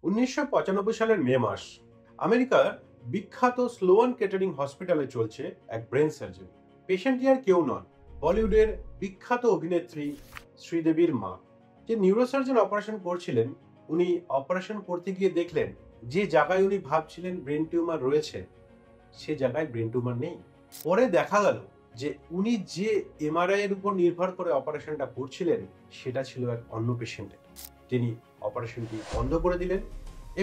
1995 সালের মে মাস আমেরিকার বিখ্যাত স্লোয়ান কেটারিং হসপিটালে চলছে এক ব্রেন সার্জারি। পেশেন্টটি আর কেউ নন, বলিউডের বিখ্যাত অভিনেত্রী শ্রীদেবীর মা। যে নিউরোসার্জন অপারেশন করছিলেন, উনি অপারেশন করতে গিয়ে দেখলেন যে জায়গায় উনি ভাবছিলেন ব্রেন টিউমার রয়েছে, সে জায়গায় ব্রেন টিউমার নেই। পরে দেখা গেল যে উনি যে এমআরআই এর উপর নির্ভর করে অপারেশনটা করছিলেন সেটা ছিল এক অন্য পেশেন্টের। তিনি অপারেশনটি বন্ধ করে দিলেন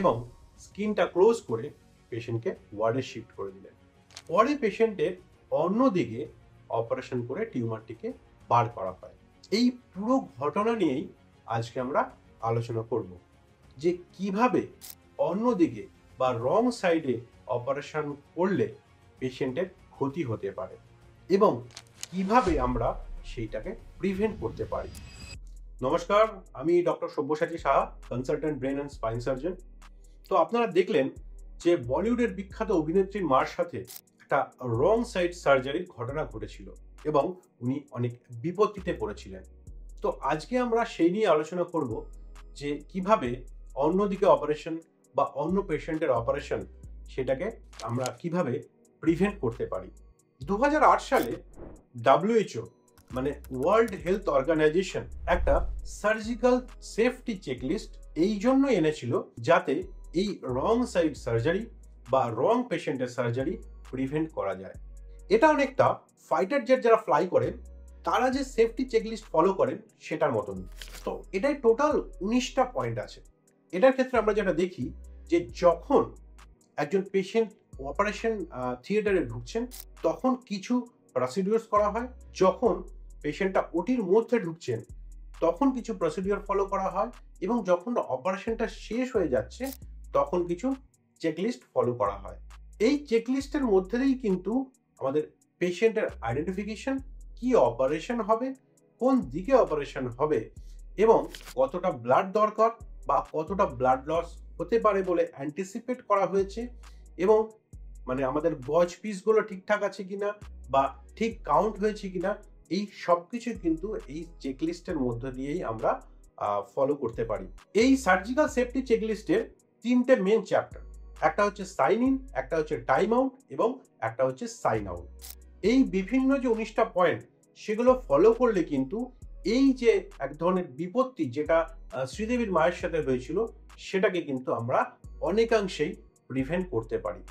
এবং স্কিনটা ক্লোজ করে পেশেন্টকে ওয়ার্ডে শিফট করে দিলেন। পরে পেশেন্টের অন্যদিকে অপারেশন করে টিউমারটিকে বার করা হয়। এই পুরো ঘটনা নিয়েই আজকে আমরা আলোচনা করব যে কিভাবে অন্যদিকে বা রং সাইডে অপারেশন করলে পেশেন্টের ক্ষতি হতে পারে এবং কিভাবে আমরা সেইটাকে প্রিভেন্ট করতে পারি। নমস্কার, আমি doctor Sabyasachi Saha, consultant brain and spine surgeon. তো আপনারা দেখলেন যে বলিউডের বিখ্যাত অভিনেত্রীর মার সাথে একটা রং সাইড সার্জারির ঘটনা ঘটেছিল এবং উনি অনেক বিপত্তিতে পড়েছিলেন। তো আজকে আমরা সেই নিয়ে আলোচনা করব যে কিভাবে অন্যদিকে অপারেশন বা অন্য পেশেন্টের অপারেশন সেটাকে আমরা কিভাবে প্রিভেন্ট করতে পারি। 2008 সালে WHO মানে ওয়ার্ল্ড হেলথ অর্গানাইজেশন একটা সার্জিক্যাল সেফটি চেকলিস্ট এই জন্য এনেছিল যাতে এই রং সাইড সার্জারি বা রং পেশেন্টের সার্জারি প্রিভেন্ট করা যায়। এটা অনেকটা ফাইটার জেট যারা ফ্লাই করেন তারা যে সেফটি চেকলিস্ট ফলো করেন সেটার মতন। তো এটাই টোটাল 19টা পয়েন্ট আছে। এটার ক্ষেত্রে আমরা যেটা দেখি যে যখন একজন পেশেন্ট অপারেশন থিয়েটারে ঢুকছেন তখন কিছু প্রসিডিওরস করা হয়, যখন পেশেন্টটা ওটির মধ্যে ঢুকছেন তখন কিছু প্রসিডিওর ফলো করা হয় এবং যখন অপারেশনটা শেষ হয়ে যাচ্ছে তখন কিছু চেকলিস্ট ফলো করা হয়। এই চেকলিস্টের মধ্যে দিয়েই কিন্তু আমাদের পেশেন্টের আইডেন্টিফিকেশন, কি অপারেশন হবে, কোন দিকে অপারেশন হবে এবং কতটা ব্লাড দরকার বা কতটা ব্লাড লস হতে পারে বলে অ্যান্টিসিপেট করা হয়েছে এবং মানে আমাদের গজ পিসগুলো ঠিকঠাক আছে কিনা বা ঠিক কাউন্ট হয়েছে কিনা, এই সব কিছু কিন্তু এই চেকলিস্টের মধ্য দিয়েই আমরা ফলো করতে পারি। এই সার্জিক্যাল সেফটি চেকলিস্টের 3টে মেন চ্যাপ্টার, একটা হচ্ছে সাইন ইন, একটা হচ্ছে টাইম আউট এবং একটা হচ্ছে সাইন আউট। এই বিভিন্ন যে 19টা পয়েন্ট সেগুলো ফলো করলে কিন্তু এই যে এক ধরনের বিপত্তি যেটা শ্রীদেবীর মায়ের সাথে হয়েছিল সেটাকে কিন্তু আমরা অনেকাংশেই প্রিভেন্ট করতে পারি।